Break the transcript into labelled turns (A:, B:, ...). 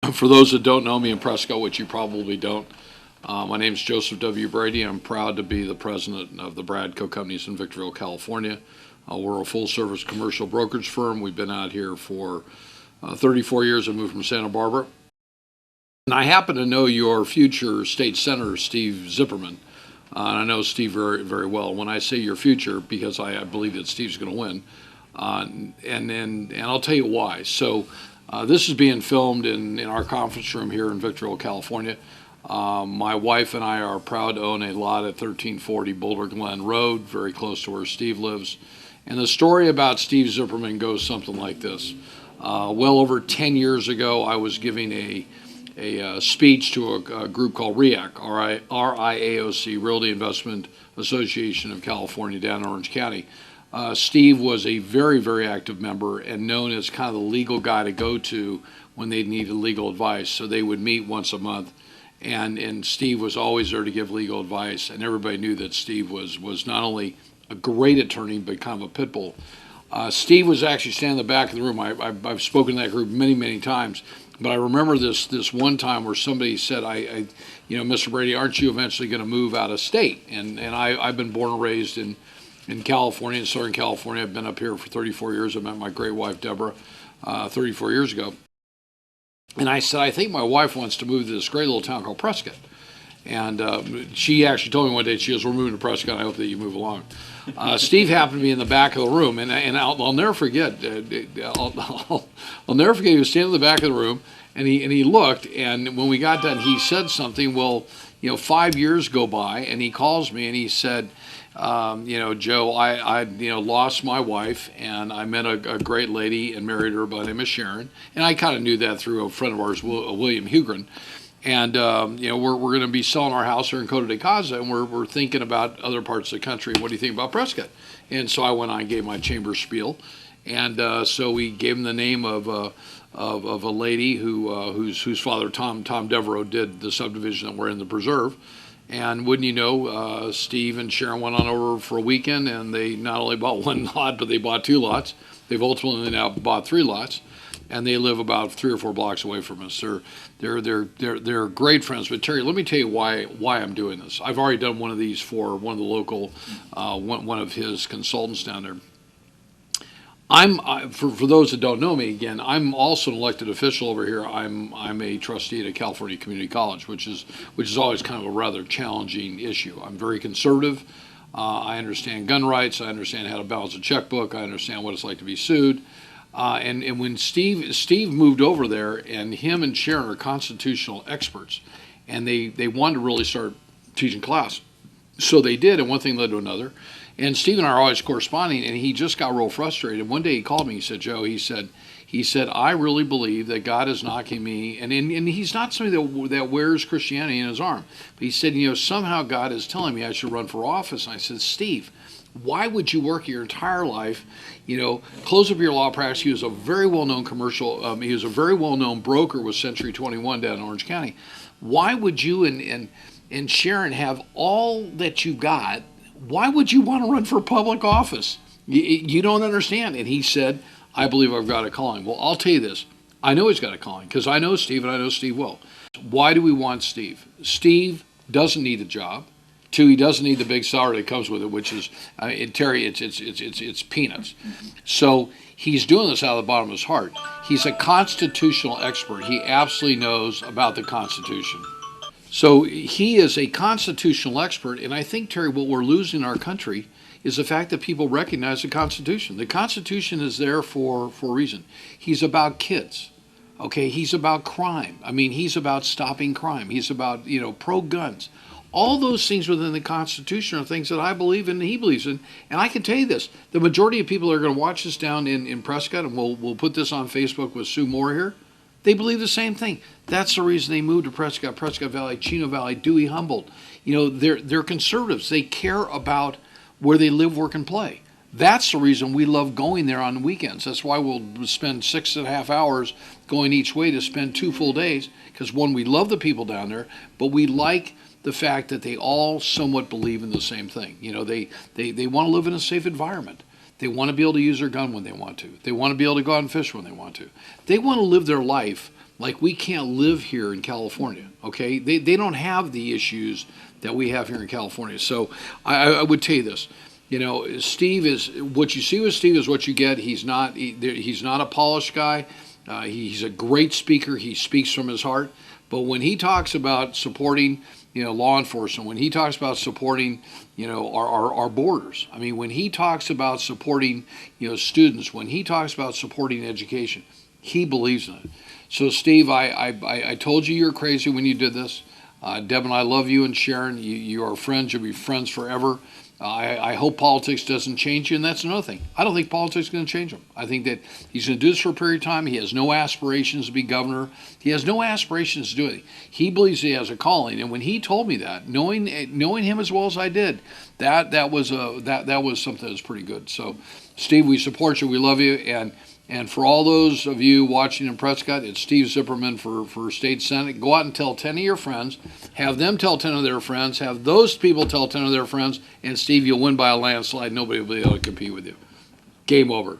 A: For those that don't know me in Prescott, which you probably don't, my name is Joseph W. Brady. I'm proud to be the president of the Bradco Companies in Victorville, California. We're a full-service commercial brokerage firm. We've been out here for 34 years. I moved from Santa Barbara. And I happen to know your future state senator, Steve Zipperman. And I know Steve very, very well. When I say your future, because I believe that Steve's going to win. And I'll tell you why. So this is being filmed in our conference room here in Victorville, California. My wife and I are proud to own a lot at 1340 Boulder Glen Road, very close to where Steve lives. And the story about Steve Zipperman goes something like this. Well over 10 years ago, I was giving a speech to a group called RIAC, RIAOC, Realty Investment Association of California, down in Orange County. Steve was a very, very active member and known as kind of the legal guy to go to when they needed legal advice. So they would meet once a month, and Steve was always there to give legal advice. And everybody knew that Steve was not only a great attorney, but kind of a pit bull. Steve was actually standing in the back of the room. I've spoken to that group many, many times. But I remember this one time where somebody said, Mr. Brady, aren't you eventually going to move out of state? And I've been born and raised in California, in Southern California. I've been up here for 34 years. I met my great wife, Deborah, 34 years ago. And I said, I think my wife wants to move to this great little town called Prescott. And she actually told me one day, she goes, we're moving to Prescott. I hope that you move along. Steve happened to be in the back of the room, and I'll never forget. I'll never forget. He was standing in the back of the room, and he looked, and when we got done, he said something. Well, 5 years go by, and he calls me, and he said, Joe, I lost my wife, and I met a great lady and married her by the name of Sharon, and I kind of knew that through a friend of ours, William Hugren. And we're going to be selling our house here in Coto de Caza, and we're thinking about other parts of the country. What do you think about Prescott? And so I went on and gave my chamber spiel, and so we gave him the name of a lady whose father Tom Devereaux did the subdivision that we're in, the preserve. And wouldn't you know, Steve and Sharon went on over for a weekend, and they not only bought one lot, but they bought two lots. They've ultimately now bought three lots. And they live about 3 or 4 blocks away from us. They're great friends. But Terry, let me tell you why I'm doing this. I've already done one of these for one of the local, one of his consultants down there. For those that don't know me, again, I'm also an elected official over here. I'm a trustee at a California Community College, which is always kind of a rather challenging issue. I'm very conservative. I understand gun rights. I understand how to balance a checkbook. I understand what it's like to be sued. And when Steve moved over there, and him and Sharon are constitutional experts, and they wanted to really start teaching class. So they did, and one thing led to another. And Steve and I are always corresponding, and he just got real frustrated. And one day he called me. He said, Joe, he said, I really believe that God is knocking me, and he's not somebody that wears Christianity in his arm. But he said, somehow God is telling me I should run for office. And I said, Steve, why would you work your entire life, close up your law practice? He was a very well-known he was a very well-known broker with Century 21 down in Orange County. Why would you and Sharon have all that you got? Why would you want to run for public office? You don't understand. And he said, I believe I've got a calling. Well, I'll tell you this. I know he's got a calling because I know Steve and I know Steve well. Why do we want Steve? Steve doesn't need a job. 2, he doesn't need the big salary that comes with it, which is, Terry, it's peanuts. So he's doing this out of the bottom of his heart. He's a constitutional expert. He absolutely knows about the Constitution. So he is a constitutional expert, and I think, Terry, what we're losing in our country is the fact that people recognize the Constitution. The Constitution is there for a reason. He's about kids. Okay, he's about crime. He's about stopping crime. He's about, pro-guns. All those things within the Constitution are things that I believe in and he believes in. And I can tell you this, the majority of people that are going to watch this down in Prescott, and we'll put this on Facebook with Sue Moore here, they believe the same thing. That's the reason they moved to Prescott Valley, Chino Valley, Dewey, Humboldt. They're conservatives. They care about where they live, work, and play. That's the reason we love going there on the weekends. That's why we'll spend 6.5 hours going each way to spend 2 full days. Because one, we love the people down there, but we like the fact that they all somewhat believe in the same thing. They want to live in a safe environment. They want to be able to use their gun when they want to. They want to be able to go out and fish when they want to. They want to live their life like we can't live here in California, okay? They don't have the issues that we have here in California. So I would tell you this. You know, Steve is what you see with Steve is what you get. He's not a polished guy. He's a great speaker. He speaks from his heart. But when he talks about supporting, you know, law enforcement, when he talks about supporting, you know, our borders, I mean, when he talks about supporting, you know, students, when he talks about supporting education, he believes in it. So, Steve, I told you you're crazy when you did this. Deb and I love you, and Sharon, you are friends. You'll be friends forever. I hope politics doesn't change you, and that's another thing. I don't think politics is going to change him. I think that he's going to do this for a period of time. He has no aspirations to be governor. He has no aspirations to do it. He believes he has a calling, and when he told me that, knowing him as well as I did, that was something that was pretty good. So, Steve, we support you. We love you, and for all those of you watching in Prescott, it's Steve Zipperman for State Senate. Go out and tell 10 of your friends. Have them tell 10 of their friends. Have those people tell 10 of their friends. And, Steve, you'll win by a landslide. Nobody will be able to compete with you. Game over.